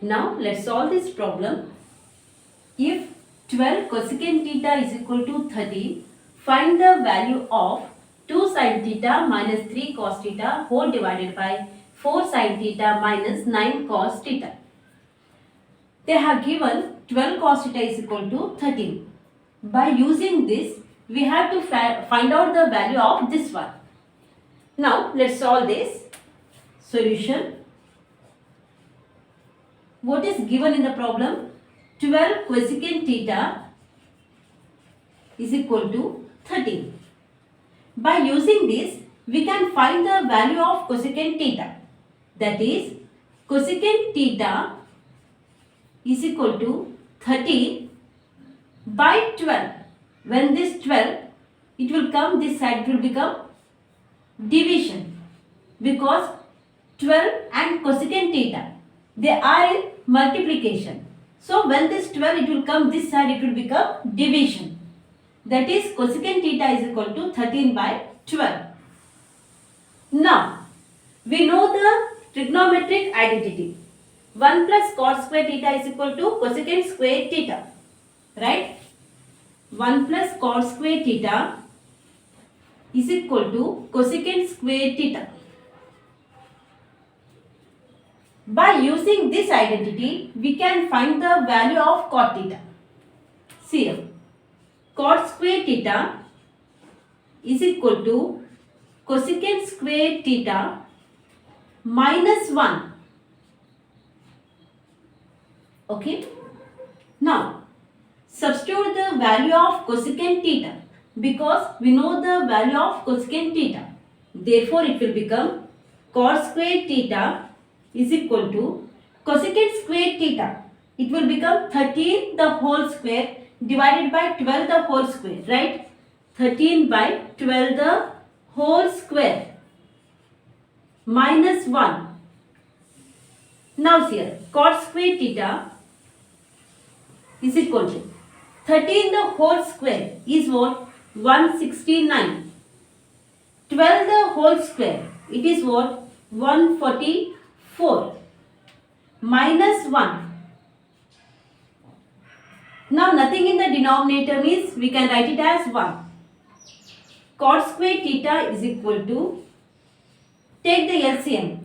Now let's solve this problem. If 12 cosecant theta is equal to 30, find the value of 2 sin theta minus 3 cos theta whole divided by 4 sin theta minus 9 cos theta. They have given 12 cos theta is equal to 13. By using this, we have to find out the value of this one. Now let's solve this. Solution. What is given in the problem? 12 cosecant theta is equal to 13. By using this, we can find the value of cosecant theta. That is, cosecant theta is equal to 13 by 12. When this 12, it will come this side, it will become division. Because 12 and cosecant theta, they are in multiplication. So when this 12, it will come this side, it will become division. That is, cosecant theta is equal to 13 by 12. Now, we know the trigonometric identity. 1 plus cos square theta is equal to cosecant square theta. Right? 1 plus cos square theta is equal to cosecant square theta. By using this identity, we can find the value of cot theta. See here, cot square theta is equal to cosecant square theta minus 1. Okay. Now, substitute the value of cosecant theta because we know the value of cosecant theta. Therefore, it will become cot square theta is equal to cosecant square theta. It will become 13 the whole square divided by 12 the whole square, right? 13 by 12 the whole square minus 1. Now here, cot square theta is equal to 13 the whole square is what? 169. 12 the whole square, it is what? 144 minus 1. Now nothing in the denominator means we can write it as 1. Cot square theta is equal to, take the LCM.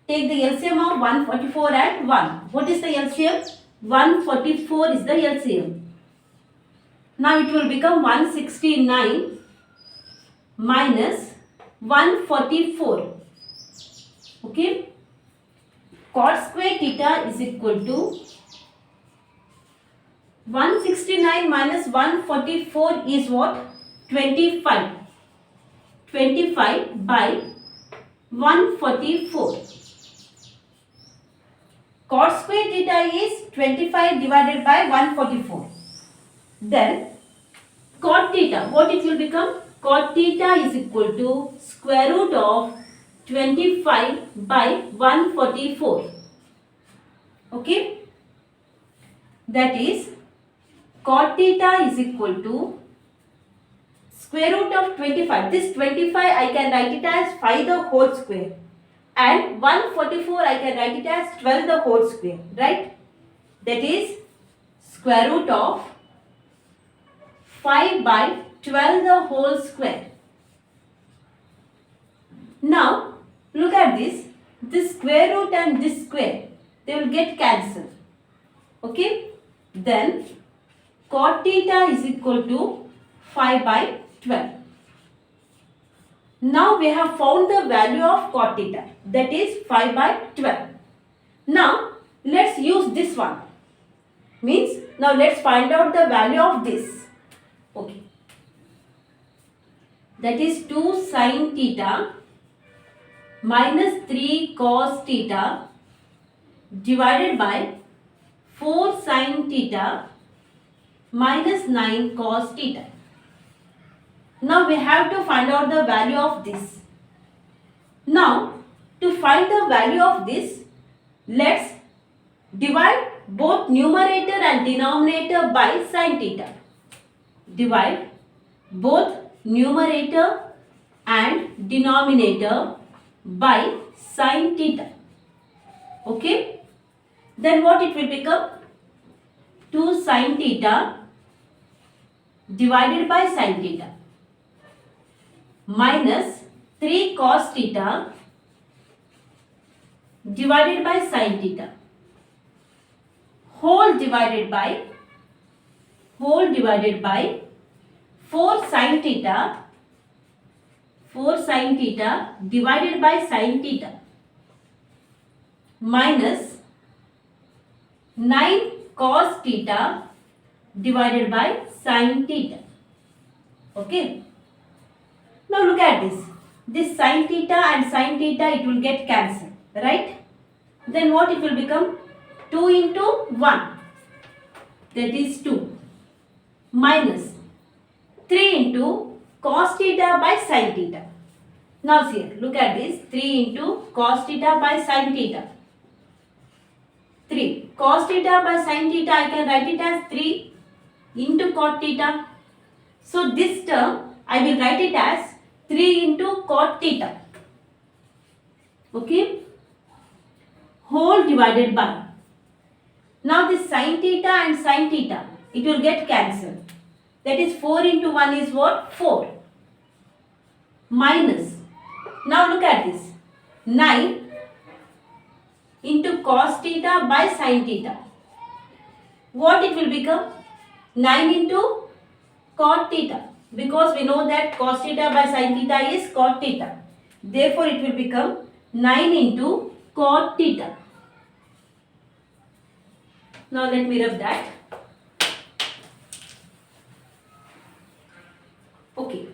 Take the LCM of 144 and 1. What is the LCM? 144 is the LCM. Now it will become 169 minus 144. Okay. Cot square theta is equal to 169 minus 144 is what? 25. 25 by 144. Cot square theta is 25 divided by 144. Then cot theta, what it will become? Cot theta is equal to square root of 25 by 144. Okay. That is, cot theta is equal to square root of 25. This 25 I can write it as 5 the whole square. And 144 I can write it as 12 the whole square. Right? That is square root of 5 by 12 the whole square. Now, look at this. This square root and this square, they will get cancelled. Okay? Then, cot theta is equal to 5 by 12. Now, we have found the value of cot theta. That is 5 by 12. Now, let's use this one. Means, now let's find out the value of this. Okay. That is 2 sin theta minus 3 cos theta divided by 4 sin theta minus 9 cos theta. Now we have to find out the value of this. Now to find the value of this, let's divide both numerator and denominator by sin theta. Divide both numerator and denominator by sin theta. Okay. Then what it will become? 2 sin theta divided by sin theta minus 3 cos theta divided by sin theta whole divided by 4 sin theta divided by sin theta minus 9 cos theta divided by sin theta. Okay. Now look at this. This sin theta and sin theta, it will get cancelled, right? Then what it will become? 2 into 1, that is 2, minus 3 into cos theta by sin theta. Now see, look at this. 3 into cos theta by sin theta. 3. Cos theta by sin theta, I can write it as 3 into cot theta. So this term, I will write it as 3 into cot theta. Okay. Whole divided by. Now this sin theta and sin theta, it will get cancelled. That is 4 into 1 is what? 4. Minus. Now look at this. 9 into cos theta by sin theta. What it will become? 9 into cot theta. Because we know that cos theta by sin theta is cot theta. Therefore it will become 9 into cot theta. Now let me rub that. Okay.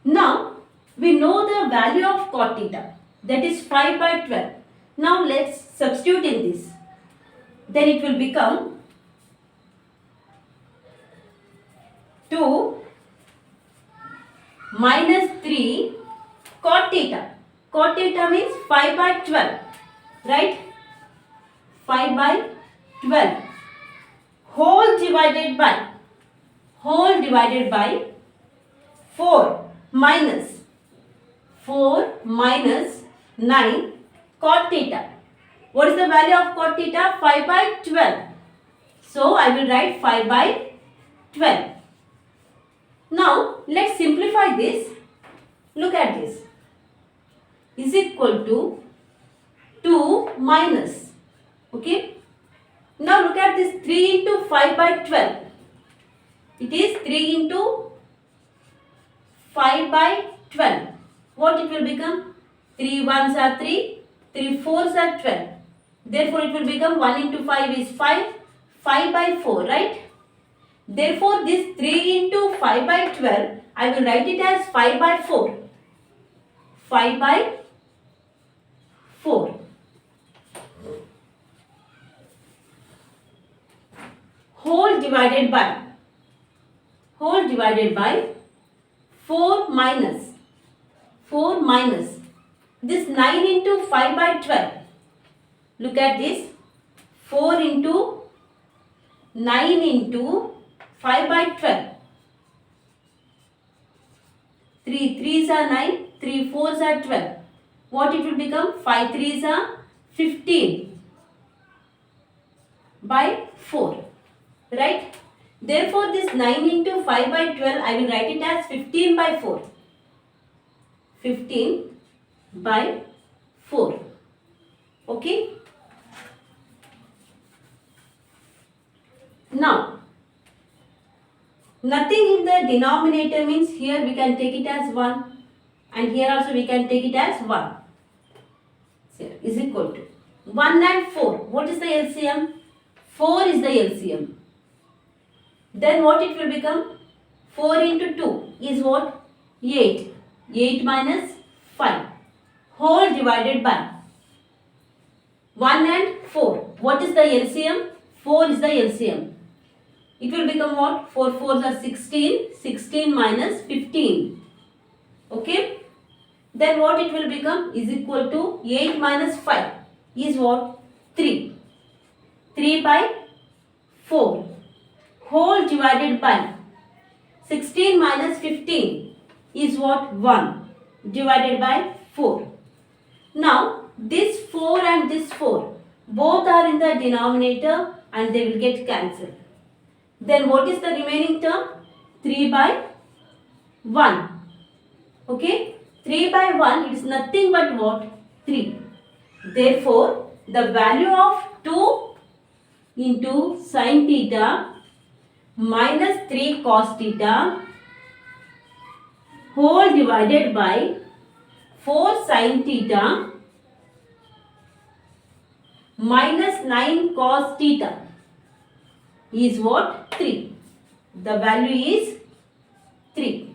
Now we know the value of cot theta, that is 5 by 12. Now let's substitute in this. Then it will become 2 minus 3 cot theta. Cot theta means 5 by 12, right? 5 by 12 whole divided by 4 minus 9 cot theta. What is the value of cot theta? 5 by 12. So I will write 5 by 12. Now let's simplify this. Look at this. Is equal to 2 minus. Okay. Now look at this. 3 into 5 by 12. It is 3 into 5 by 12. What it will become? 3 ones are 3. 3 fours are 12. Therefore it will become 1 into 5 is 5. 5 by 4, right? Therefore this 3 into 5 by 12, I will write it as 5 by 4. 5 by 4. Whole divided by 4 minus this 9 into 5 by 12. Look at this. 4 into 9 into 5 by 12. 3 3s are 9. 3 4s are 12. What it will become? 5 3s are 15 by 4. Right? Therefore, this 9 into 5 by 12, I will write it as 15 by 4. 15 by 4. Okay? Now, nothing in the denominator means here we can take it as 1 and here also we can take it as 1. So, is equal to 1 and 4. What is the LCM? 4 is the LCM. Then what it will become? 4 into 2 is what? 8. 8 minus 5. Whole divided by 1 and 4. What is the LCM? 4 is the LCM. It will become what? 4 4s are 16. 16 minus 15. Okay. Then what it will become? Is equal to 8 minus 5 is what? 3. 3 by 4. Whole divided by 16 minus 15 is what? 1 divided by 4. Now this 4 and this 4, Both are in the denominator and they will get cancelled. Then what is the remaining term? 3 by 1. Okay? 3 by 1 is nothing but what? 3. Therefore, the value of 2 into sin theta minus 3 cos theta whole divided by 4 sin theta minus 9 cos theta is what? 3. The value is 3.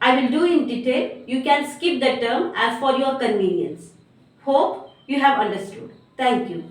I will do in detail. You can skip the term as for your convenience. Hope you have understood. Thank you.